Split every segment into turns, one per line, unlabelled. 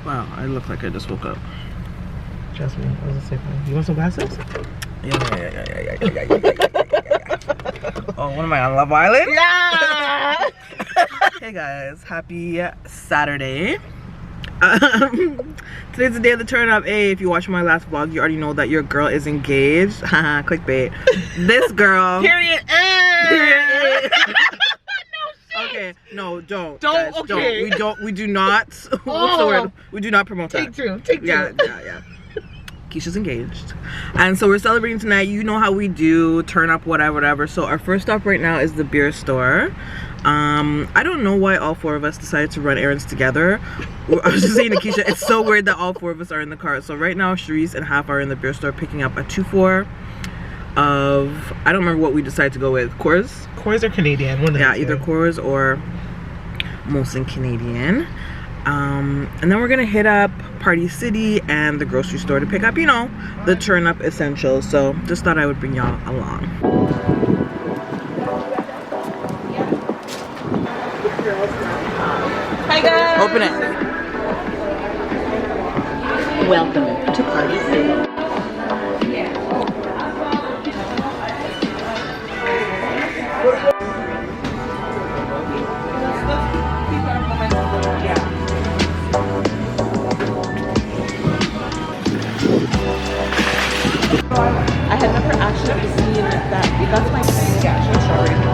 Wow, I look like I just woke up.
Trust me, I was the same thing. You want some glasses?
Yeah. Oh, what am I on Love Island?
Yeah!
Hey guys, happy Saturday. Today's the day of the turn up. Hey, if you watched my last vlog, you already know that your girl is engaged. Haha, clickbait. This girl.
Period.
Period.
No shit.
Okay, no, don't.
Don't,
guys,
okay.
We do not. What's the word? We do not promote that.
Take two.
Yeah. Keisha's engaged. And so we're celebrating tonight. You know how we do, turn up, whatever. So our first stop right now is the beer store. I don't know why all four of us decided to run errands together. I was just saying to Keisha, it's so weird that all four of us are in the car. So right now, Charisse and Haf are in the beer store picking up a 2-4 of, I don't remember what we decided to go with. Coors?
Coors or Canadian? One of
Yeah, either Coors or Molson Canadian. And then we're gonna hit up Party City and the grocery store to pick up, you know, the turn up essentials. So just thought I would bring y'all along.
Hi guys!
Open it.
Welcome to Party City.
I had never actually seen that. That's my actual strawberry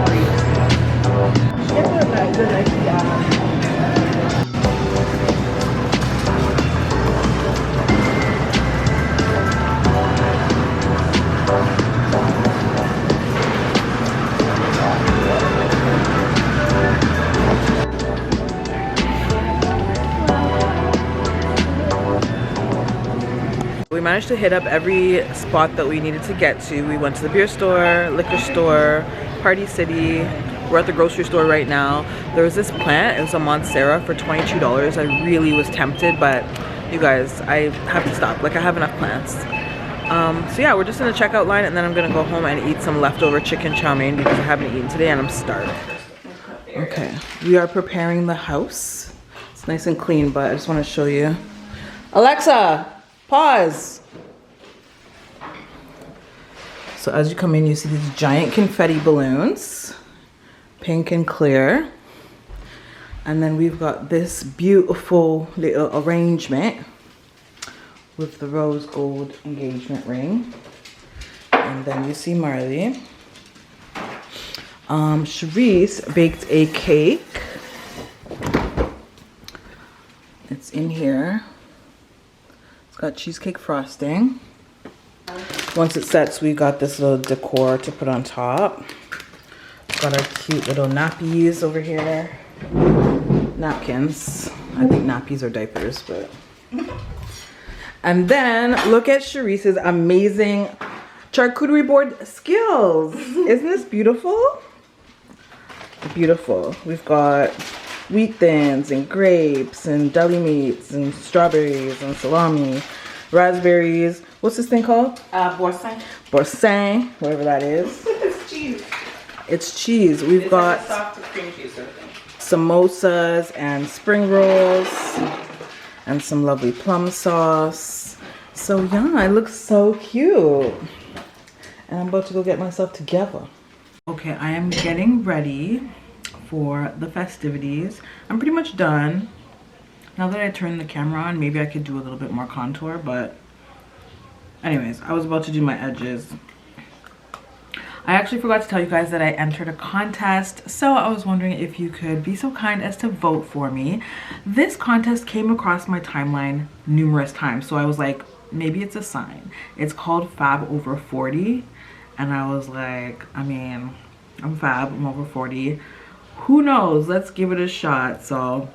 We managed to hit up every spot that we needed to get to. We went to the beer store, liquor store, Party City. We're at the grocery store right now. There was this plant, it was a Monstera for $22. I really was tempted, but you guys, I have to stop. Like, I have enough plants. So yeah, we're just in the checkout line, and then I'm gonna go home and eat some leftover chicken chow mein because I haven't eaten today and I'm starved. Okay, we are preparing the house. It's nice and clean, but I just wanna show you. Alexa! Pause. So as you come in, you see these giant confetti balloons, pink and clear. And then we've got this beautiful little arrangement with the rose gold engagement ring. And then you see Marley. Charisse baked a cake. It's in here. Got cheesecake frosting. Once it sets, we got this little decor to put on top. Got our cute little nappies over here. Napkins. I think nappies are diapers, but. And then look at Charisse's amazing charcuterie board skills. Isn't this beautiful? Beautiful. We've got wheat thins and grapes and deli meats and strawberries and salami, raspberries. What's this thing called?
Boursin.
Boursin, whatever that is.
It's cheese.
It's cheese. We've got
like soft cream cheese sort of thing.
samosas and spring rolls and some lovely plum sauce. So yeah, it looks so cute. And I'm about to go get myself together. Okay, I am getting ready for the festivities. I'm pretty much done. Now that I turned the camera on, maybe I could do a little bit more contour, but anyways, I was about to do my edges. I actually forgot to tell you guys that I entered a contest, so I was wondering if you could be so kind as to vote for me. This contest came across my timeline numerous times, so I was like, maybe it's a sign. It's called Fab Over 40, and I was like, I mean, I'm fab, I'm over 40. Who knows? Let's give it a shot. So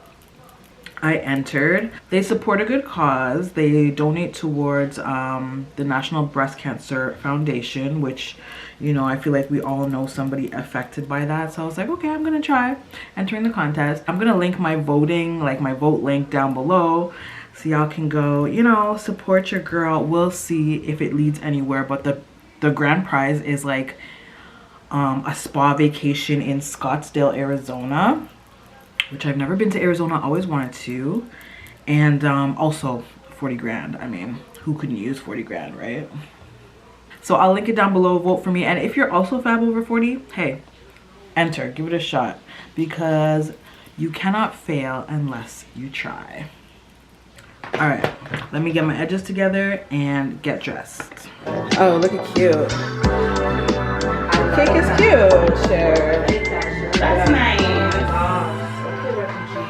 I entered. They support a good cause. They donate towards the National Breast Cancer Foundation, which, you know, I feel like we all know somebody affected by that. So I was like, okay, I'm gonna try entering the contest. I'm gonna link my voting, like my vote link down below, so y'all can go, you know, support your girl. We'll see if it leads anywhere, but the grand prize is like a spa vacation in Scottsdale, Arizona, which I've never been to Arizona, always wanted to. And also 40 grand. I mean, who couldn't use 40 grand, right? So I'll link it down below. Vote for me. And if you're also fab over 40, hey, enter, give it a shot, because you cannot fail unless you try. All right, let me get my edges together and get dressed. Oh, look at cute. Cake is cute. Share.
That's nice.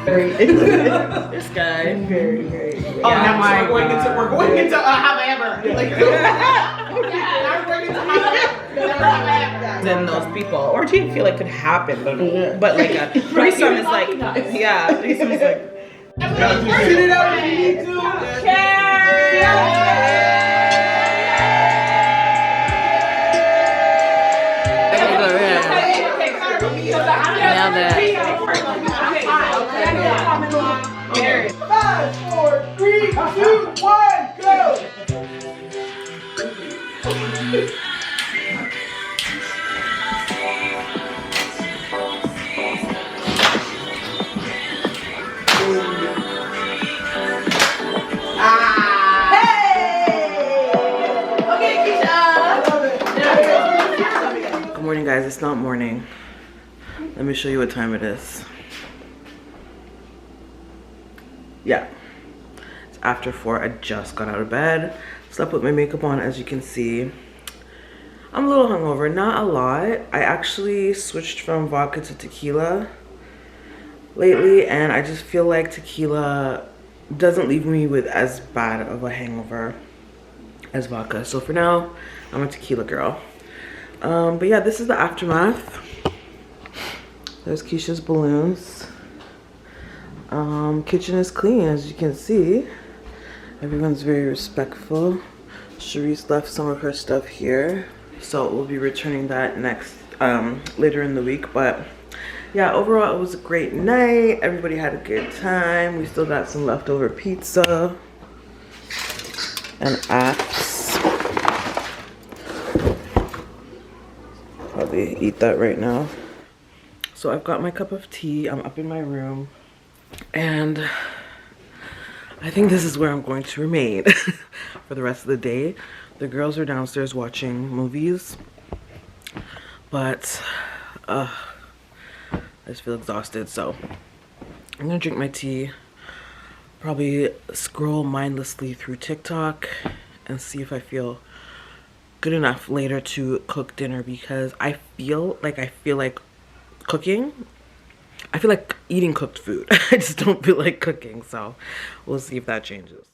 This guy. Very.
Oh, now we're going into however. Like, yeah, I'm going into however. Then those people, or do you feel like could happen? But like a threesome is like, yeah, threesome is like. Sit it out if you need to.
Now that.
5, 4, 3, 2, 1, go!
Good morning, guys. It's not morning. Let me show you what time it is. Yeah, it's after 4. I just got out of bed, slept with my makeup on, as you can see. I'm a little hungover, not a lot. I actually switched from vodka to tequila lately, and I just feel like tequila doesn't leave me with as bad of a hangover as vodka. So for now, I'm a tequila girl. But yeah, this is the aftermath. There's Keisha's balloons. Kitchen is clean, as you can see. Everyone's very respectful. Sharice left some of her stuff here, so we'll be returning that next later in the week. But yeah, overall it was a great night. Everybody had a good time. We still got some leftover pizza and apps. Probably eat that right now. So I've got my cup of tea. I'm up in my room, and I think this is where I'm going to remain for the rest of the day. The girls are downstairs watching movies, but I just feel exhausted, so I'm gonna drink my tea, probably scroll mindlessly through TikTok and see if I feel good enough later to cook dinner, because I feel like cooking. I feel like eating cooked food. I just don't feel like cooking, so we'll see if that changes.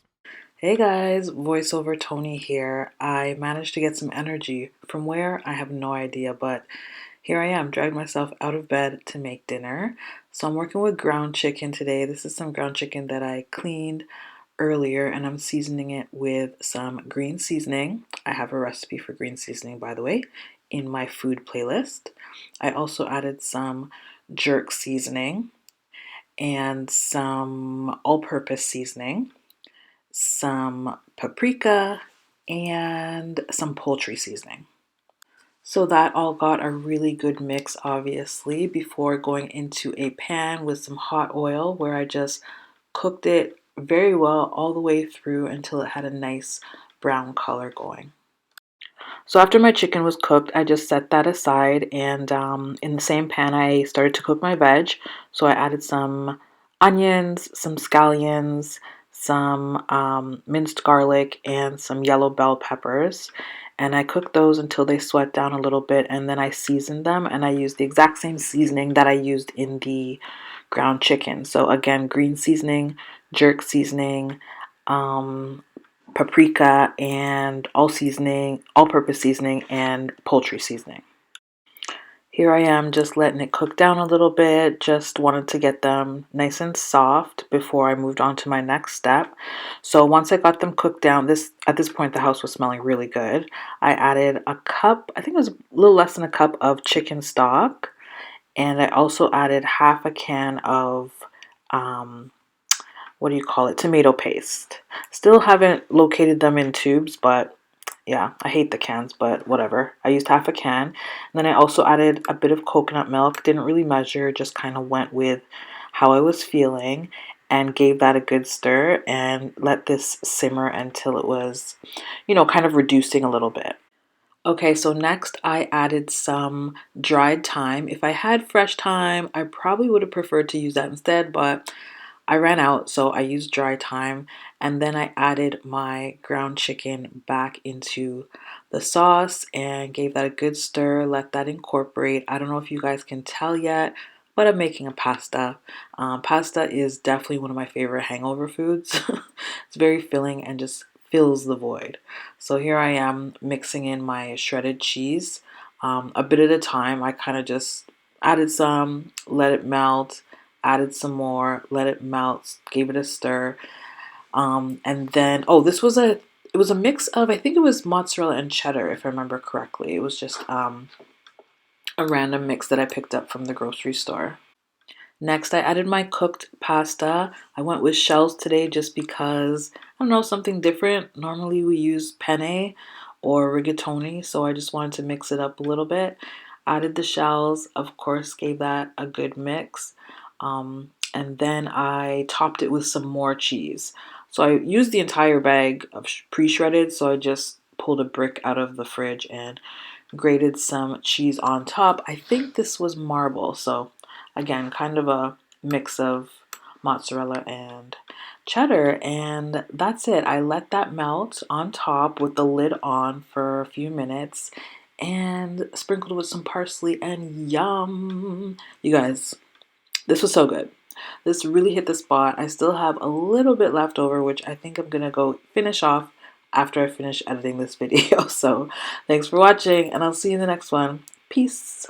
Hey guys, voiceover Toni here. I managed to get some energy from where, I have no idea, but here I am, dragged myself out of bed to make dinner. So I'm working with ground chicken today. This is some ground chicken that I cleaned earlier, and I'm seasoning it with some green seasoning. I have a recipe for green seasoning, by the way, in my food playlist. I also added some jerk seasoning and some all-purpose seasoning, some paprika, and some poultry seasoning. So that all got a really good mix, obviously, before going into a pan with some hot oil, where I just cooked it very well all the way through until it had a nice brown color going. So after my chicken was cooked, I just set that aside, and in the same pan I started to cook my veg. So I added some onions, some scallions, some minced garlic, and some yellow bell peppers. And I cooked those until they sweat down a little bit, and then I seasoned them, and I used the exact same seasoning that I used in the ground chicken. So again, green seasoning, jerk seasoning, paprika, and all-purpose seasoning, and poultry seasoning. Here I am just letting it cook down a little bit. Just wanted to get them nice and soft before I moved on to my next step. So once I got them cooked down, at this point the house was smelling really good. I added a cup, I think it was a little less than a cup of chicken stock, and I also added half a can of tomato paste. Still haven't located them in tubes, but yeah, I hate the cans, but whatever. I used half a can. And then I also added a bit of coconut milk. Didn't really measure, just kind of went with how I was feeling. and gave that a good stir and let this simmer until it was, kind of reducing a little bit. Okay, so next I added some dried thyme. If I had fresh thyme, I probably would have preferred to use that instead, but I ran out, so I used dry thyme. And then I added my ground chicken back into the sauce and gave that a good stir, let that incorporate. I don't know if you guys can tell yet, but I'm making a pasta. Pasta is definitely one of my favorite hangover foods. It's very filling and just fills the void. So here I am mixing in my shredded cheese. A bit at a time, I kind of just added some, let it melt, added some more, let it melt, gave it a stir. And then, it was a mix of, I think it was mozzarella and cheddar, if I remember correctly. It was just a random mix that I picked up from the grocery store. Next, I added my cooked pasta. I went with shells today just because, I don't know, something different. Normally we use penne or rigatoni, so I just wanted to mix it up a little bit. Added the shells, of course, gave that a good mix. And then I topped it with some more cheese. So I used the entire bag of pre-shredded, so I just pulled a brick out of the fridge and grated some cheese on top. I think this was marble, so again, kind of a mix of mozzarella and cheddar, and that's it. I let that melt on top with the lid on for a few minutes and sprinkled with some parsley, and yum! You guys, this was so good. This really hit the spot. I still have a little bit left over, which I think I'm gonna go finish off after I finish editing this video. So thanks for watching, and I'll see you in the next one. Peace.